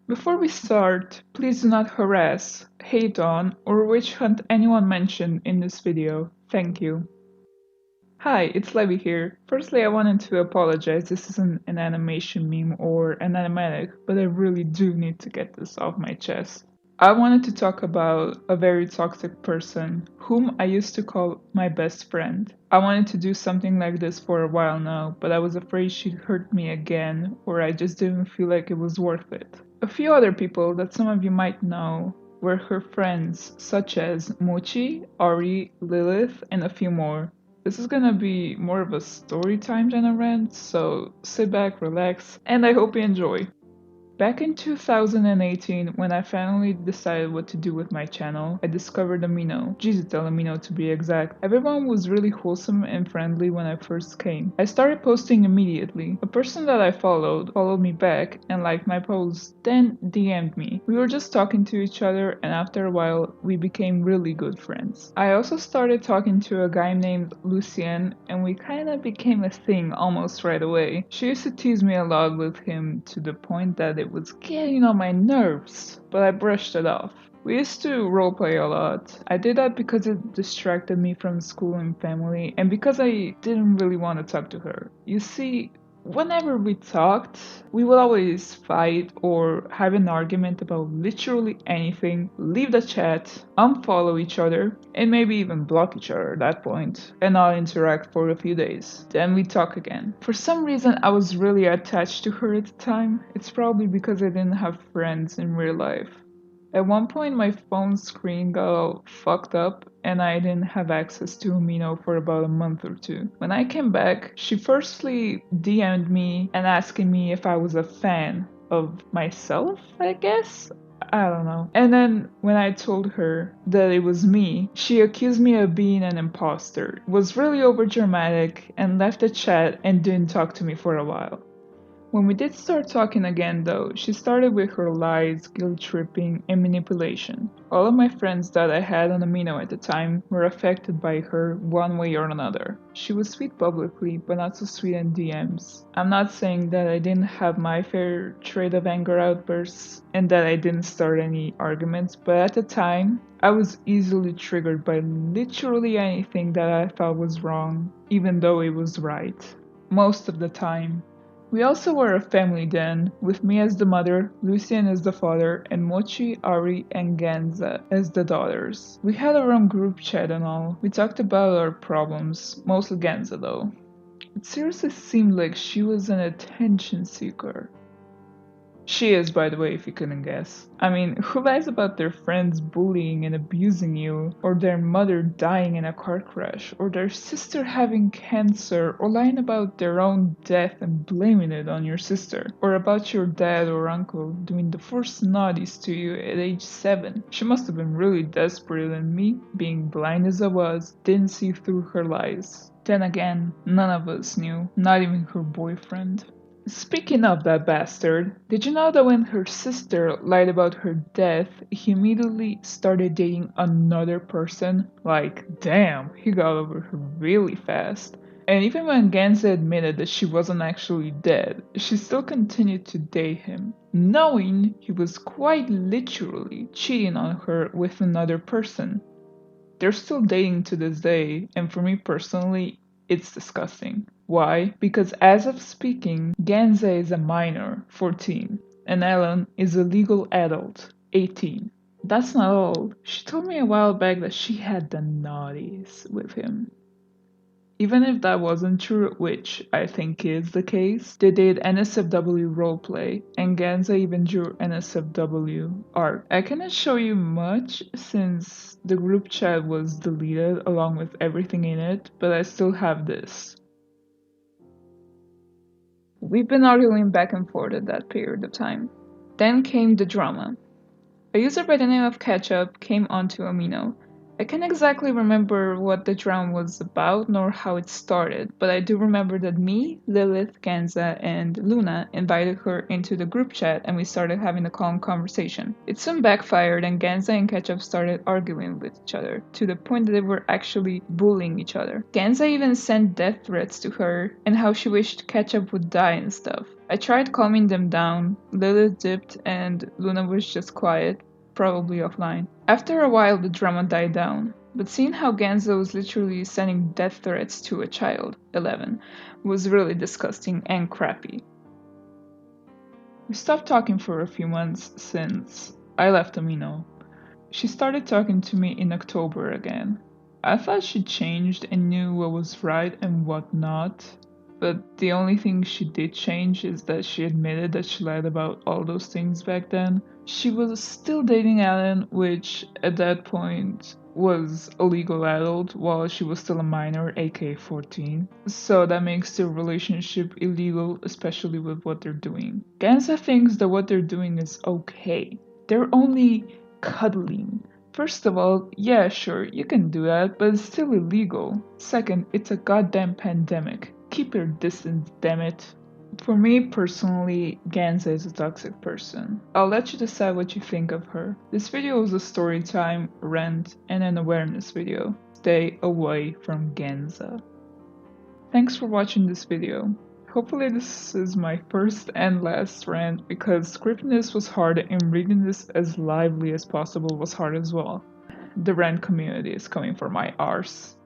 Before we start, please do not harass, hate on, or witch hunt anyone mentioned in this video. Thank you. Hi, it's Levi here. Firstly, I wanted to apologize. This isn't an animation meme or an animatic, but I really do need to get this off my chest. I wanted to talk about a very toxic person whom I used to call my best friend. I wanted to do something like this for a while now, but I was afraid she'd hurt me again, or I just didn't feel like it was worth it. A few other people that some of you might know were her friends, such as Mochi, Ari, Lilith, and a few more. This is gonna be more of a story time than a rant, so sit back, relax, and I hope you enjoy. Back in 2018, when I finally decided what to do with my channel, I discovered Amino, GZTale Amino to be exact. Everyone was really wholesome and friendly when I first came. I started posting immediately. A person that I followed me back and liked my posts, then DM'd me. We were just talking to each other, and after a while, we became really good friends. I also started talking to a guy named Lucien, and we kinda became a thing almost right away. She used to tease me a lot with him to the point that it was getting on my nerves, but I brushed it off. We used to roleplay a lot. I did that because it distracted me from school and family, and because I didn't really want to talk to her. You see, whenever we talked, we would always fight or have an argument about literally anything, leave the chat, unfollow each other, and maybe even block each other at that point, and not interact for a few days. Then we talk again. For some reason, I was really attached to her at the time. It's probably because I didn't have friends in real life. At one point, my phone screen got all fucked up and I didn't have access to Amino for about a month or two. When I came back, she firstly DM'd me and asking me if I was a fan of myself, I guess? I don't know. And then when I told her that it was me, she accused me of being an imposter, was really overdramatic, and left the chat and didn't talk to me for a while. When we did start talking again though, she started with her lies, guilt tripping, and manipulation. All of my friends that I had on Amino at the time were affected by her one way or another. She was sweet publicly, but not so sweet in DMs. I'm not saying that I didn't have my fair share of anger outbursts and that I didn't start any arguments, but at the time, I was easily triggered by literally anything that I thought was wrong, even though it was right. Most of the time. We also were a family then, with me as the mother, Lucien as the father, and Mochi, Ari, and Ganza as the daughters. We had our own group chat and all. We talked about our problems, mostly Ganza though. It seriously seemed like she was an attention seeker. She is, by the way, if you couldn't guess. I mean, who lies about their friends bullying and abusing you, or their mother dying in a car crash, or their sister having cancer, or lying about their own death and blaming it on your sister, or about your dad or uncle doing the first naughties to you at age 7? She must have been really desperate, and me, being blind as I was, didn't see through her lies. Then again, none of us knew, not even her boyfriend. Speaking of that bastard, did you know that when her sister lied about her death, he immediately started dating another person? Like, damn, he got over her really fast. And even when Ganza admitted that she wasn't actually dead, she still continued to date him, knowing he was quite literally cheating on her with another person. They're still dating to this day, and for me personally, it's disgusting. Why? Because as of speaking, Ganza is a minor, 14, and Ellen is a legal adult, 18. That's not all. She told me a while back that she had the naughties with him. Even if that wasn't true, which I think is the case, they did NSFW roleplay, and Ganza even drew NSFW art. I cannot show you much since the group chat was deleted along with everything in it, but I still have this. We've been arguing back and forth at that period of time. Then came the drama. A user by the name of Ketchup came onto Amino. I can't exactly remember what the drama was about nor how it started, but I do remember that me, Lilith, Ganza, and Luna invited her into the group chat and we started having a calm conversation. It soon backfired and Ganza and Ketchup started arguing with each other, to the point that they were actually bullying each other. Ganza even sent death threats to her and how she wished Ketchup would die and stuff. I tried calming them down, Lilith dipped and Luna was just quiet, probably offline. After a while the drama died down, but seeing how Ganza was literally sending death threats to a child, 11, was really disgusting and crappy. We stopped talking for a few months since I left Amino. She started talking to me in October again. I thought she changed and knew what was right and what not, but the only thing she did change is that she admitted that she lied about all those things back then. She was still dating Alan, which at that point was a legal adult while she was still a minor, aka 14. So that makes the relationship illegal, especially with what they're doing. Ganza thinks that what they're doing is okay. They're only cuddling. First of all, yeah, sure, you can do that, but it's still illegal. Second, it's a goddamn pandemic. Keep your distance, damn it. For me personally, Ganza is a toxic person. I'll let you decide what you think of her. This video was a story time, rant, and an awareness video. Stay away from Ganza. Thanks for watching this video. Hopefully this is my first and last rant because scripting this was hard and reading this as lively as possible was hard as well. The rant community is coming for my arse.